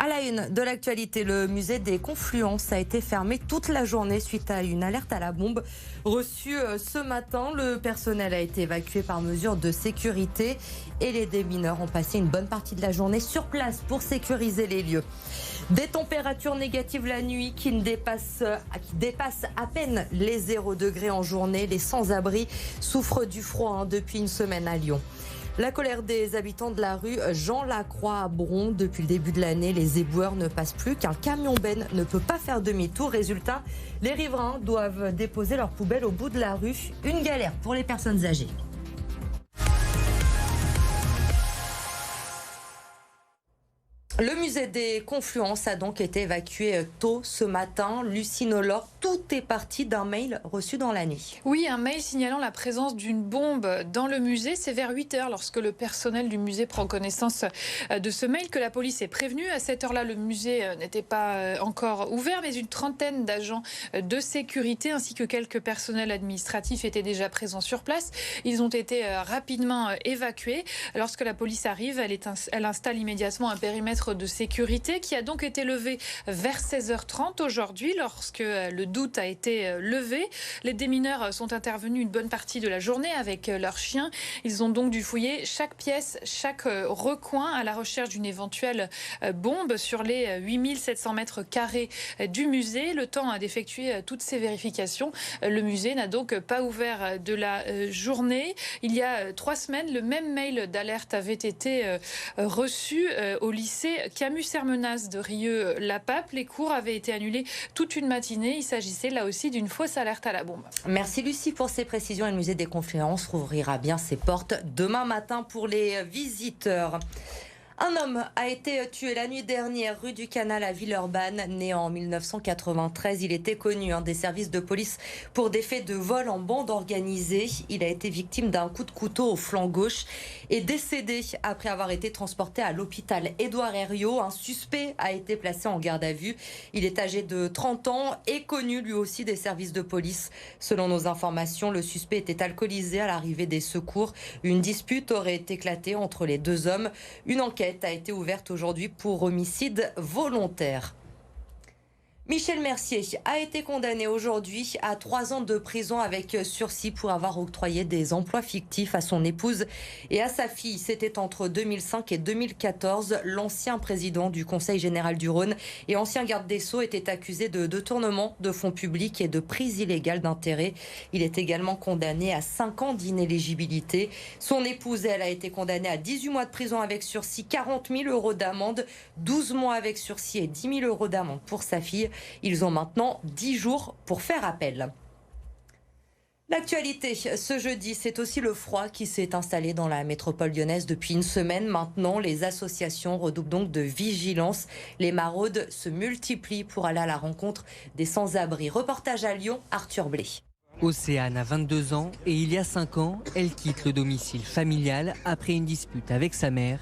À la une de l'actualité, le musée des Confluences a été fermé toute la journée suite à une alerte à la bombe reçue ce matin. Le personnel a été évacué par mesure de sécurité et les démineurs ont passé une bonne partie de la journée sur place pour sécuriser les lieux. Des températures négatives la nuit qui dépassent à peine les 0 degrés en journée. Les sans-abri souffrent du froid depuis une semaine à Lyon. La colère des habitants de la rue Jean Lacroix à Bron. Depuis le début de l'année, les éboueurs ne passent plus qu'un camion-benne ne peut pas faire demi-tour. Résultat, les riverains doivent déposer leurs poubelles au bout de la rue. Une galère pour les personnes âgées. Le musée des Confluences a donc été évacué tôt ce matin. Lucie Nolor, tout est parti d'un mail reçu dans la nuit. Oui, un mail signalant la présence d'une bombe dans le musée. C'est vers 8h lorsque le personnel du musée prend connaissance de ce mail que la police est prévenue. À cette heure-là, le musée n'était pas encore ouvert, mais une trentaine d'agents de sécurité ainsi que quelques personnels administratifs étaient déjà présents sur place. Ils ont été rapidement évacués. Lorsque la police arrive, elle installe immédiatement un périmètre de sécurité qui a donc été levé vers 16h30 aujourd'hui lorsque le doute a été levé. Les démineurs sont intervenus une bonne partie de la journée avec leurs chiens. Ils ont donc dû fouiller chaque pièce, chaque recoin à la recherche d'une éventuelle bombe sur les 8700 mètres carrés du musée. Le temps d'effectuer toutes ces vérifications. Le musée n'a donc pas ouvert de la journée. Il y a 3 semaines, le même mail d'alerte avait été reçu au lycée Camus-Sermenaz de Rieux-la-Pape. Les cours avaient été annulés toute une matinée. Il s'agissait là aussi d'une fausse alerte à la bombe. Merci Lucie pour ces précisions. Le musée des Confluences rouvrira bien ses portes demain matin pour les visiteurs. Un homme a été tué la nuit dernière rue du Canal à Villeurbanne. Né en 1993, il était connu des services de police pour des faits de vol en bande organisée. Il a été victime d'un coup de couteau au flanc gauche et décédé après avoir été transporté à l'hôpital Édouard Herriot. Un suspect a été placé en garde à vue. Il est âgé de 30 ans et connu lui aussi des services de police. Selon nos informations, le suspect était alcoolisé à l'arrivée des secours. Une dispute aurait éclaté entre les deux hommes. Une enquête a été ouverte aujourd'hui pour homicide volontaire. Michel Mercier a été condamné aujourd'hui à 3 ans de prison avec sursis pour avoir octroyé des emplois fictifs à son épouse et à sa fille. C'était entre 2005 et 2014. L'ancien président du Conseil général du Rhône et ancien garde des Sceaux était accusé de détournement de fonds publics et de prise illégale d'intérêt. Il est également condamné à 5 ans d'inéligibilité. Son épouse, elle, a été condamnée à 18 mois de prison avec sursis, 40 000 € d'amende, 12 mois avec sursis et 10 000 € d'amende pour sa fille. Ils ont maintenant 10 jours pour faire appel. L'actualité, ce jeudi, c'est aussi le froid qui s'est installé dans la métropole lyonnaise depuis une semaine. Maintenant, les associations redoublent donc de vigilance. Les maraudes se multiplient pour aller à la rencontre des sans-abri. Reportage à Lyon, Arthur Blé. Océane a 22 ans et il y a 5 ans, elle quitte le domicile familial après une dispute avec sa mère.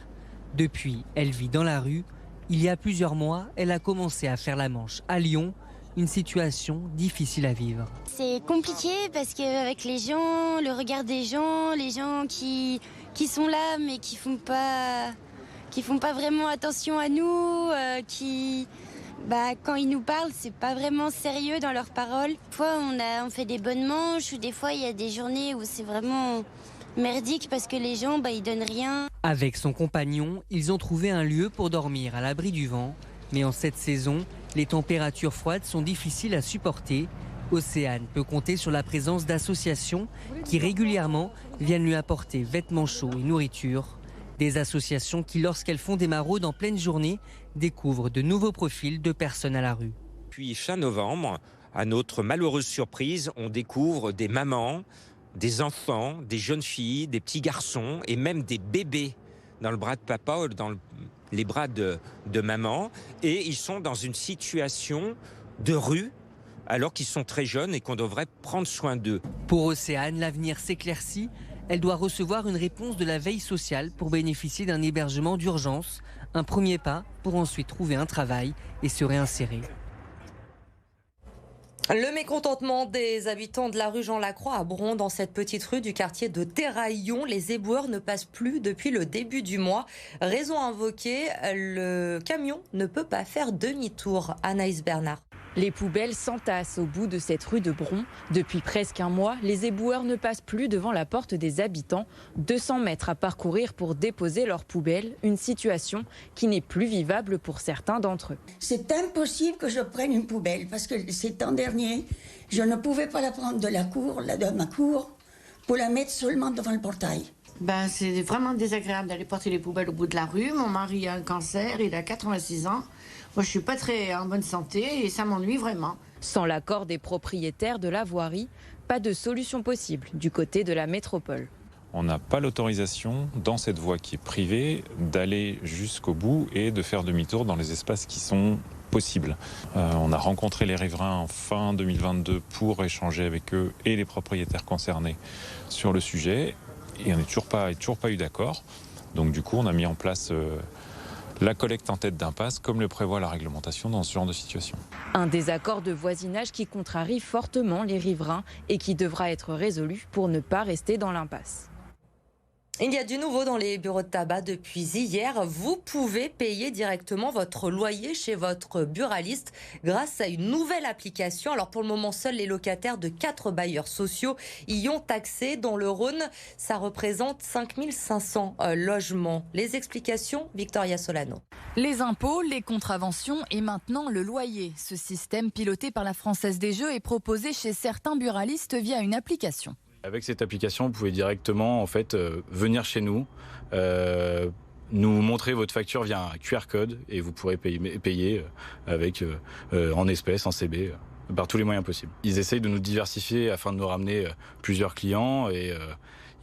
Depuis, elle vit dans la rue. Il y a plusieurs mois, elle a commencé à faire la manche à Lyon, une situation difficile à vivre. C'est compliqué parce qu'avec les gens, le regard des gens, les gens qui sont là mais qui font pas vraiment attention à nous, quand ils nous parlent, c'est pas vraiment sérieux dans leurs paroles. Des fois, on fait des bonnes manches ou des fois, il y a des journées où c'est vraiment merdique parce que les gens, ils donnent rien. Avec son compagnon, ils ont trouvé un lieu pour dormir à l'abri du vent. Mais en cette saison, les températures froides sont difficiles à supporter. Océane peut compter sur la présence d'associations qui régulièrement viennent lui apporter vêtements chauds et nourriture. Des associations qui, lorsqu'elles font des maraudes en pleine journée, découvrent de nouveaux profils de personnes à la rue. Puis fin novembre, à notre malheureuse surprise, on découvre des mamans, des enfants, des jeunes filles, des petits garçons et même des bébés dans le bras de papa ou dans les bras de maman. Et ils sont dans une situation de rue alors qu'ils sont très jeunes et qu'on devrait prendre soin d'eux. Pour Océane, l'avenir s'éclaircit. Elle doit recevoir une réponse de la veille sociale pour bénéficier d'un hébergement d'urgence. Un premier pas pour ensuite trouver un travail et se réinsérer. Le mécontentement des habitants de la rue Jean-Lacroix à Bron, dans cette petite rue du quartier de Terraillon. Les éboueurs ne passent plus depuis le début du mois. Raison invoquée, le camion ne peut pas faire demi-tour. Anaïs Bernard. Les poubelles s'entassent au bout de cette rue de Bron. Depuis presque un mois, les éboueurs ne passent plus devant la porte des habitants. 200 mètres à parcourir pour déposer leurs poubelles. Une situation qui n'est plus vivable pour certains d'entre eux. C'est impossible que je prenne une poubelle parce que ces temps derniers, je ne pouvais pas la prendre de ma cour, pour la mettre seulement devant le portail. C'est vraiment désagréable d'aller porter les poubelles au bout de la rue. Mon mari a un cancer, il a 86 ans. Moi, je suis pas très en bonne santé et ça m'ennuie vraiment. Sans l'accord des propriétaires de la voirie, pas de solution possible du côté de la métropole. On n'a pas l'autorisation, dans cette voie qui est privée, d'aller jusqu'au bout et de faire demi-tour dans les espaces qui sont possibles. On a rencontré les riverains en fin 2022 pour échanger avec eux et les propriétaires concernés sur le sujet. Et on n'a toujours pas eu d'accord. Donc du coup, on a mis en place la collecte en tête d'impasse, comme le prévoit la réglementation dans ce genre de situation. Un désaccord de voisinage qui contrarie fortement les riverains et qui devra être résolu pour ne pas rester dans l'impasse. Il y a du nouveau dans les bureaux de tabac depuis hier. Vous pouvez payer directement votre loyer chez votre buraliste grâce à une nouvelle application. Alors pour le moment, seuls les locataires de 4 bailleurs sociaux y ont accès. Dans le Rhône, ça représente 5500 logements. Les explications, Victoria Solano. Les impôts, les contraventions et maintenant le loyer. Ce système piloté par la Française des Jeux est proposé chez certains buralistes via une application. Avec cette application, vous pouvez directement venir chez nous, nous montrer votre facture via un QR code et vous pourrez payer en espèces, en CB, par tous les moyens possibles. Ils essayent de nous diversifier afin de nous ramener plusieurs clients et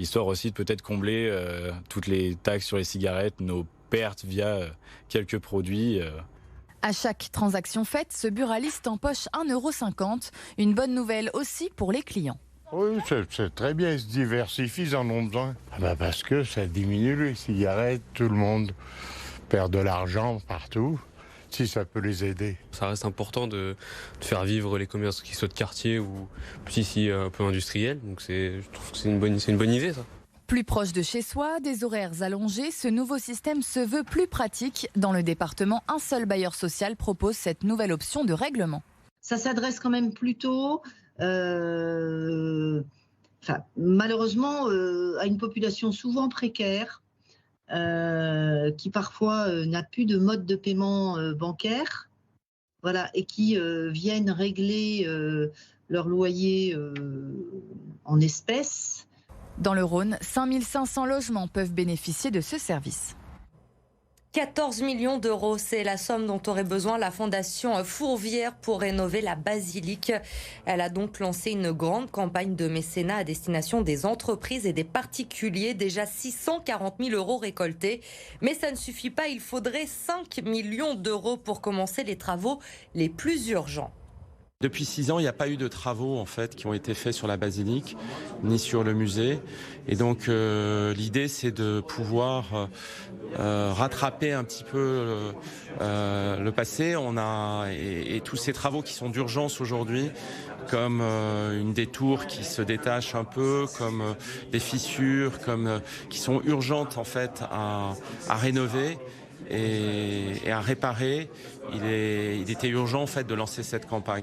histoire aussi de peut-être combler toutes les taxes sur les cigarettes, nos pertes via quelques produits. À chaque transaction faite, ce buraliste empoche 1,50 €. Une bonne nouvelle aussi pour les clients. Oui, c'est très bien, ils se diversifient, ils en ont besoin. Parce que ça diminue les cigarettes, tout le monde perd de l'argent partout, si ça peut les aider. Ça reste important de faire vivre les commerces qui soient de quartier ou ici un peu industriels, donc je trouve que c'est une bonne idée ça. Plus proche de chez soi, des horaires allongés, ce nouveau système se veut plus pratique. Dans le département, un seul bailleur social propose cette nouvelle option de règlement. Ça s'adresse quand même plutôt malheureusement à une population souvent précaire qui parfois n'a plus de mode de paiement bancaire, et qui viennent régler leur loyer en espèces. Dans le Rhône, 5500 logements peuvent bénéficier de ce service. 14 millions d'euros, c'est la somme dont aurait besoin la Fondation Fourvière pour rénover la basilique. Elle a donc lancé une grande campagne de mécénat à destination des entreprises et des particuliers. Déjà 640 000 € récoltés. Mais ça ne suffit pas, il faudrait 5 millions d'euros pour commencer les travaux les plus urgents. Depuis 6 ans, il n'y a pas eu de travaux qui ont été faits sur la basilique ni sur le musée. Et donc l'idée, c'est de pouvoir rattraper un petit peu le passé. Et tous ces travaux qui sont d'urgence aujourd'hui, comme une des tours qui se détache un peu, comme des fissures, qui sont urgentes à rénover et à réparer. Il était urgent de lancer cette campagne.